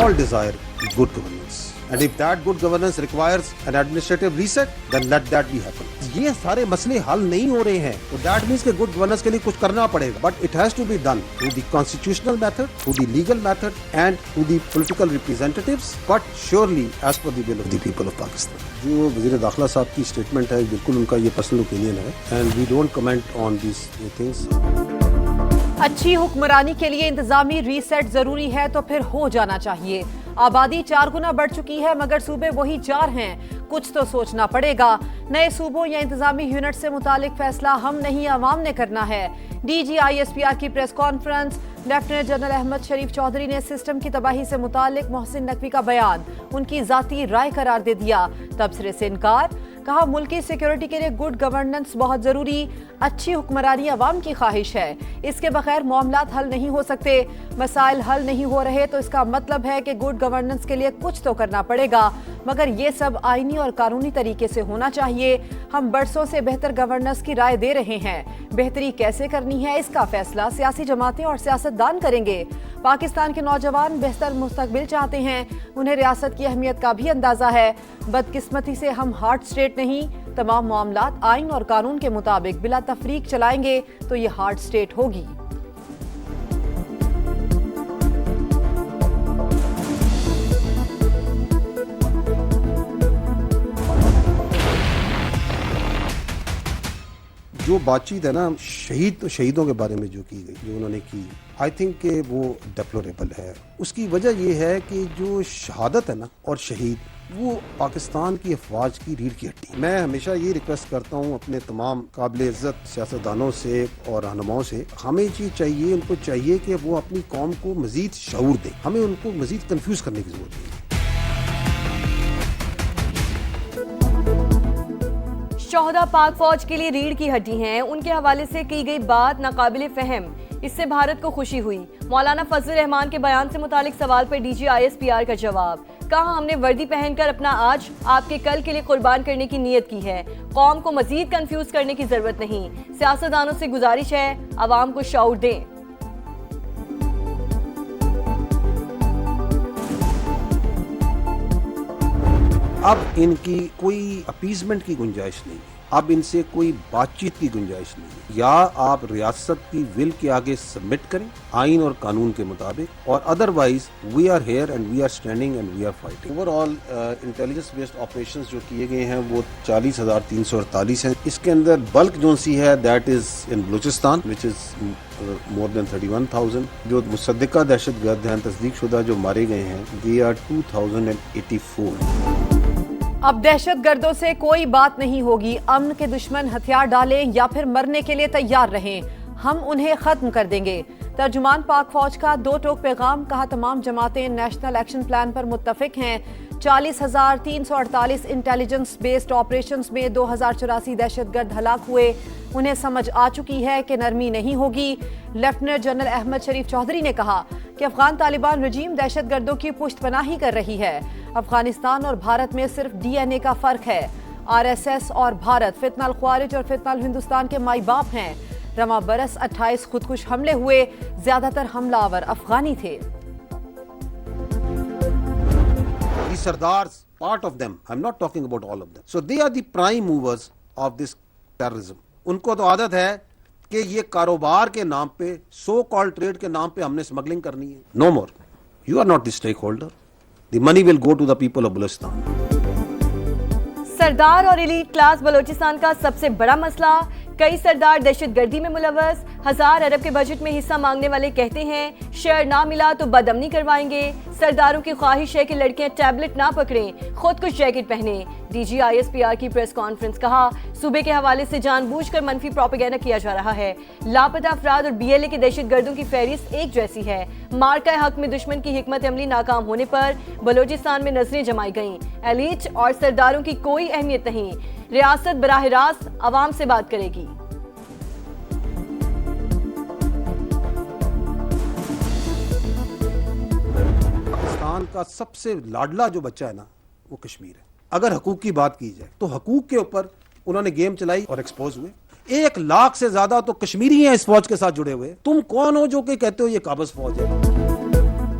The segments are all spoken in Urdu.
all desire good governance. And if that good governance requires an administrative reset, then let that be happen. یہ سارے مسئلے حل نہیں ہو رہے ہیں تو that means کہ good governance کے لیے کچھ کرنا پڑے گا. But it has to be done through the constitutional method, through the legal method, and through the political representatives, but surely as per the will of the people of Pakistan. جو وزیر داخلہ صاحب کی اسٹیٹمنٹ ہے بالکل ان کا یہ پرسنل اوپینین ہے and we don't comment on these things. اچھی حکمرانی کے لیے انتظامی ریسیٹ ضروری ہے تو پھر ہو جانا چاہیے. آبادی 4 گنا بڑھ چکی ہے مگر صوبے وہی 4 ہیں. کچھ تو سوچنا پڑے گا. نئے صوبوں یا انتظامی یونٹ سے متعلق فیصلہ ہم نہیں عوام نے کرنا ہے. D G I S P R کی press conference. Lieutenant general Ahmed Sharif Chaudhry نے سسٹم کی تباہی سے متعلق محسن نقوی کا بیان ان کی ذاتی رائے قرار دے دیا. تبصرے سے انکار. کہا ملکی سیکیورٹی کے لیے گڈ گورننس بہت ضروری. اچھی حکمرانی عوام کی خواہش ہے. اس کے بغیر معاملات حل نہیں ہو سکتے. مسائل حل نہیں ہو رہے تو اس کا مطلب ہے کہ گڈ گورننس کے لیے کچھ تو کرنا پڑے گا مگر یہ سب آئینی اور قانونی طریقے سے ہونا چاہیے. ہم برسوں سے بہتر گورننس کی رائے دے رہے ہیں. بہتری کیسے کرنی ہے اس کا فیصلہ سیاسی جماعتیں اور سیاستدان کریں گے. پاکستان کے نوجوان بہتر مستقبل چاہتے ہیں. انہیں ریاست کی اہمیت کا بھی اندازہ ہے. بدقسمتی سے ہم ہارڈ اسٹیٹ نہیں. تمام معاملات آئین اور قانون کے مطابق بلا تفریق چلائیں گے تو یہ ہارڈ اسٹیٹ ہوگی. جو بات چیت ہے نا شہیدوں کے بارے میں جو کی گئی جو انہوں نے کی آئی تھنک کہ وہ ڈیپلوریبل ہے. اس کی وجہ یہ ہے کہ جو شہادت ہے نا اور شہید وہ پاکستان کی افواج کی ریڑھ کی ہڈی. میں ہمیشہ یہ ریکویسٹ کرتا ہوں اپنے تمام قابل عزت سیاستدانوں سے اور رہنماؤں سے ہمیں یہ چاہیے ان کو چاہیے کہ وہ اپنی قوم کو مزید شعور دیں. ہمیں ان کو مزید کنفیوز کرنے کی ضرورت ہے. شہداء پاک فوج کے لیے ریڑھ کی ہڈی ہیں. ان کے حوالے سے کی گئی بات ناقابل فہم. اس سے بھارت کو خوشی ہوئی. مولانا فضل الرحمان کے بیان سے متعلق سوال پر D G I S P R کا جواب. کہا ہم نے وردی پہن کر اپنا آج آپ کے کل کے لیے قربان کرنے کی نیت کی ہے. قوم کو مزید کنفیوز کرنے کی ضرورت نہیں. سیاستدانوں سے گزارش ہے عوام کو شعور دیں. اب ان کی کوئی اپیزمنٹ کی گنجائش نہیں ہے. اب ان سے کوئی بات چیت کی گنجائش نہیں ہے. یا آپ ریاست کی ول کے آگے سبمٹ کریں آئین اور قانون کے مطابق اور otherwise we are here and we are standing and we are fighting. Overall intelligence based operations جو کیے گئے ہیں وہ 40,348 ہیں. اس کے اندر بلک جو سی ہے that is in Balochistan which is more than 31,000. جو مصدقہ دہشت گرد ہیں تصدیق شدہ جو مارے گئے ہیں they are 2,084. اب دہشت گردوں سے کوئی بات نہیں ہوگی. امن کے دشمن ہتھیار ڈالیں یا پھر مرنے کے لیے تیار رہیں. ہم انہیں ختم کر دیں گے. ترجمان پاک فوج کا 2 ٹوک پیغام. کہا تمام جماعتیں نیشنل ایکشن پلان پر متفق ہیں. 40,348 انٹیلیجنس بیسڈ آپریشنز میں 2,084 دہشت گرد ہلاک ہوئے. انہیں سمجھ آ چکی ہے کہ نرمی نہیں ہوگی. لیفٹیننٹ جنرل احمد شریف چودھری نے کہا کہ افغان طالبان رجیم دہشت گردوں کی پشت پناہی کر رہی ہے. افغانستان اور بھارت میں صرف ڈی این اے کا فرق ہے. آر ایس ایس اور بھارت فتنہ الخوارج اور فتنہ الہندوستان کے مائی باپ ہیں. رواں برس 28 خودکش حملے ہوئے. زیادہ تر حملہ آور افغانی تھے. The Sardars, part of them, I'm not talking about all of them. So they are the prime movers of this terrorism. ان کو تو عادت ہے کہ یہ کاروبار کے نام پہ سو کال ٹریڈ کے نام پہ ہم نے اسمگلنگ کرنی ہے. No more. You are not the stakeholder. The money will go to the people of Balochistan. سردار اور ایلیٹ کلاس بلوچستان کا سب سے بڑا مسئلہ. کئی سردار دہشت گردی میں ملوث. 1000 ارب کے بجٹ میں حصہ مانگنے والے کہتے ہیں شیئر نہ ملا تو بدامنی کروائیں گے. سرداروں کی خواہش ہے کہ لڑکیاں ٹیبلٹ نہ پکڑیں, خود کش جیکٹ پہنیں. D G I S P R کی پریس کانفرنس. کہا صوبے کے حوالے سے جان بوجھ کر منفی پروپیگنڈا کیا جا رہا ہے. لاپتہ افراد اور بی ایل اے کے دہشت گردوں کی فہرست ایک جیسی ہے. مارکہ حق میں دشمن کی حکمت عملی ناکام ہونے پر بلوچستان میں نظریں جمائی گئیں. ایلیٹ اور سرداروں کی کوئی اہمیت نہیں. ریاست براہ راست عوام سے بات کرے گی. پاکستان کا سب سے لاڈلا جو بچہ ہے نا وہ کشمیر ہے. اگر حقوق کی بات کی جائے تو حقوق کے اوپر انہوں نے گیم چلائی اور ایکسپوز ہوئے. 1 لاکھ سے زیادہ تو کشمیری ہیں اس فوج کے ساتھ جڑے ہوئے. تم کون ہو جو کہ کہتے ہو یہ قابض فوج ہے؟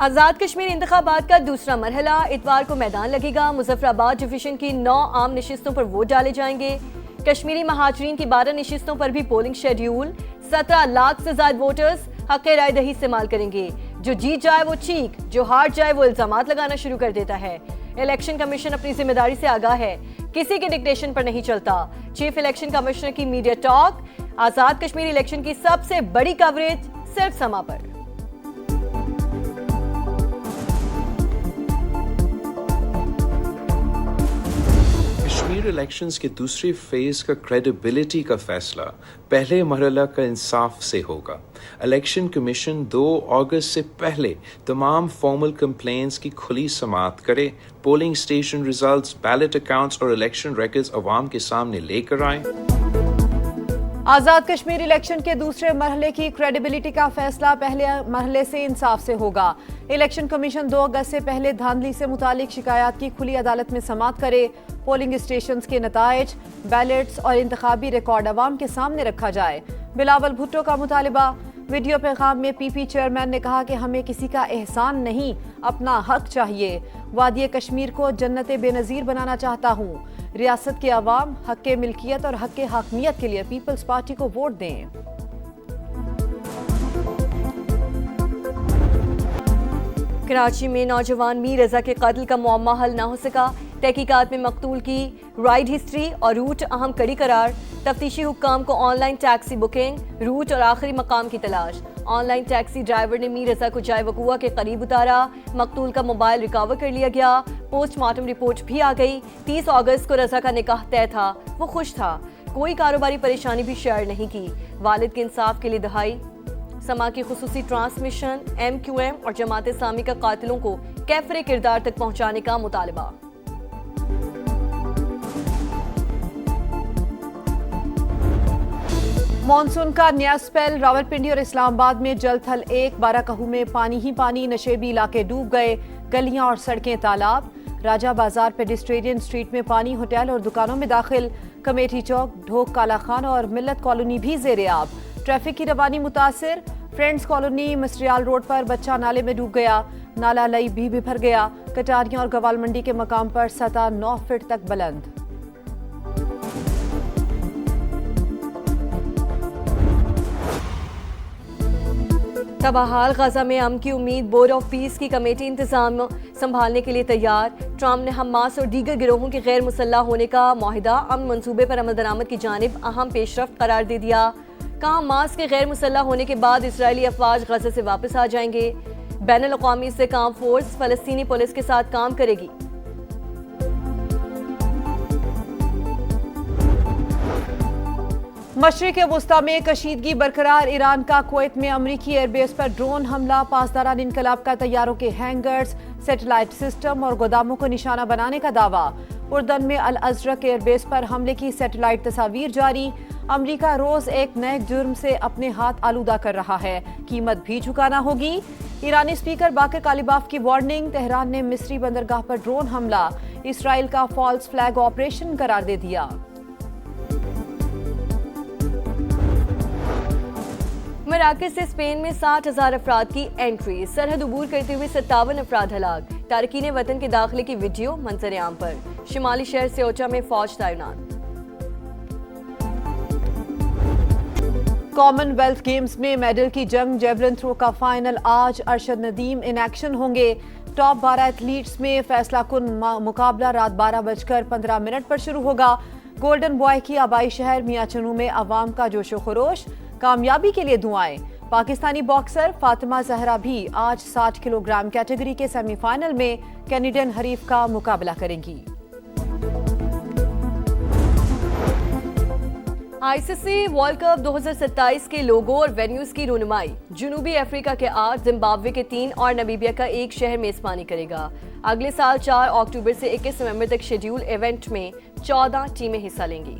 آزاد کشمیر انتخابات کا دوسرا مرحلہ اتوار کو میدان لگے گا. مظفر آباد ڈویژن کی 9 عام نشستوں پر ووٹ ڈالے جائیں گے. کشمیری مہاجرین کی 12 نشستوں پر بھی پولنگ شیڈیول. 17 لاکھ سے زائد ووٹرز حق رائے دہی استعمال کریں گے. جو جیت جائے وہ چیخ، جو ہار جائے وہ الزامات لگانا شروع کر دیتا ہے. الیکشن کمیشن اپنی ذمہ داری سے آگاہ ہے، کسی کے ڈکٹیشن پر نہیں چلتا. چیف الیکشن کمشنر کی media talk. Azad Kashmir election کی سب سے بڑی کوریج صرف سما پر. کشمیر الیکشنز کے دوسرے فیز کا کریڈیبلٹی کا فیصلہ پہلے مرحلہ کا انصاف سے ہوگا. الیکشن کمیشن 2 اگست سے پہلے تمام فارمل کمپلینٹس کی کھلی سماعت کرے. Polling station results, belt accounts اور الیکشن ریکارڈز عوام کے سامنے لے کر آئیں. آزاد کشمیر الیکشن کے دوسرے مرحلے کی کریڈیبلٹی کا فیصلہ پہلے مرحلے سے انصاف سے ہوگا. الیکشن کمیشن 2 اگست سے پہلے دھاندلی سے متعلق شکایات کی کھلی عدالت میں سماعت کرے. پولنگ اسٹیشنز کے نتائج، بیلٹس اور انتخابی ریکارڈ عوام کے سامنے رکھا جائے. بلاول بھٹو کا مطالبہ. ویڈیو پیغام میں پی پی چیئرمین نے کہا کہ ہمیں کسی کا احسان نہیں، اپنا حق چاہیے. وادی کشمیر کو جنت بے نظیر بنانا چاہتا ہوں. ریاست کے عوام حق ملکیت اور حق حاکمیت کے لیے پیپلز پارٹی کو ووٹ دیں. کراچی میں نوجوان میر رضا کے قتل کا معمہ حل نہ ہو سکا. تحقیقات میں مقتول کی رائڈ ہسٹری اور روٹ اہم کڑی قرار. تفتیشی حکام کو online taxi booking, route اور آخری مقام کی تلاش. آن لائن ٹیکسی ڈرائیور نے میر رضا کو جائے وقوع کے قریب اتارا. مقتول کا موبائل ریکور کر لیا گیا. پوسٹ مارٹم رپورٹ بھی آ گئی. 30 اگست کو رضا کا نکاح طے تھا. وہ خوش تھا، کوئی کاروباری پریشانی بھی شیئر نہیں کی. والد کے انصاف کے لیے دہائی. سما کی خصوصی ٹرانسمیشن. ایم کیو ایم اور جماعت اسلامی کا قاتلوں کو کیفر کردار تک پہنچانے کا مطالبہ. مانسون کا نیا سپیل. راولپنڈی اور اسلام آباد میں جل تھل 12 کہو میں پانی ہی پانی. نشیبی علاقے ڈوب گئے. گلیاں اور سڑکیں تالاب. راجہ بازار پیڈسٹرین اسٹریٹ میں پانی. ہوٹل اور دکانوں میں داخل. کمیٹی چوک، ڈھوک کالا خان اور ملت کالونی بھی زیر آب. ٹریفک کی روانی متاثر. فرینڈز کالونی مسٹریال روڈ پر بچہ نالے میں ڈوب گیا. نالا لئی بھی بھر گیا. کٹاریاں اور گوال منڈی کے مقام پر سطح 9 فٹ تک بلند. تباہال غزہ میں امن کی امید. بورڈ آف پیس کی کمیٹی انتظام سنبھالنے کے لیے تیار. ٹرمپ نے حماس اور دیگر گروہوں کے غیر مسلح ہونے کا معاہدہ امن منصوبے پر عمل درآمد کی جانب اہم پیش رفت قرار دے دیا. کہا حماس کے غیر مسلح ہونے کے بعد اسرائیلی افواج غزہ سے واپس آ جائیں گے. بین الاقوامی استحکام فورس فلسطینی پولیس کے ساتھ کام کرے گی. مشرق وسطی میں کشیدگی برقرار. ایران کا کویت میں امریکی ایئر بیس پر ڈرون حملہ. پاسداران انقلاب کا طیاروں کے ہینگرز، سیٹلائٹ سسٹم اور گوداموں کو نشانہ بنانے کا دعویٰ. اردن میں الازرق ایئر بیس پر حملے کی سیٹلائٹ تصاویر جاری. امریکہ روز ایک نئے جرم سے اپنے ہاتھ آلودہ کر رہا ہے، قیمت بھی چکانا ہوگی. ایرانی اسپیکر باقر کالیباف کی وارننگ. تہران نے مصری بندرگاہ پر ڈرون حملہ اسرائیل کا فالس فلیگ آپریشن قرار دے دیا. مراکز سے اسپین میں 60,000 افراد کی انٹری. سرحد عبور کرتے ہوئے 57 افراد ہلاک. تارکین وطن کے داخلے کی ویڈیو منظر عام پر. شمالی شہر سیوٹا میں فوج تعینات. کامن ویلتھ گیمز میں میڈل کی جنگ. جیولن تھرو کا فائنل آج. ارشد ندیم ان ایکشن ہوں گے. ٹاپ 12 ایتھلیٹس میں فیصلہ کن مقابلہ رات 12:15 پر شروع ہوگا. گولڈن بوائے کی آبائی شہر میاں چنو میں عوام کا جوش و خروش. کامیابی کے لیے دعائیں. پاکستانی باکسر فاطمہ زہرا بھی آج 60 کلو گرام کیٹیگری کے سیمی فائنل میں کینیڈین حریف کا مقابلہ کریں گی. آئی سی سی ورلڈ کپ 2027 کے لوگو اور وینیوز کی رونمائی. جنوبی افریقہ کے 8، زمبابوے کے 3 اور نمیبیا کا 1 شہر میزبانی کرے گا. اگلے سال 4 اکتوبر سے 21 نومبر تک شیڈول ایونٹ میں 14 ٹیمیں حصہ لیں گی.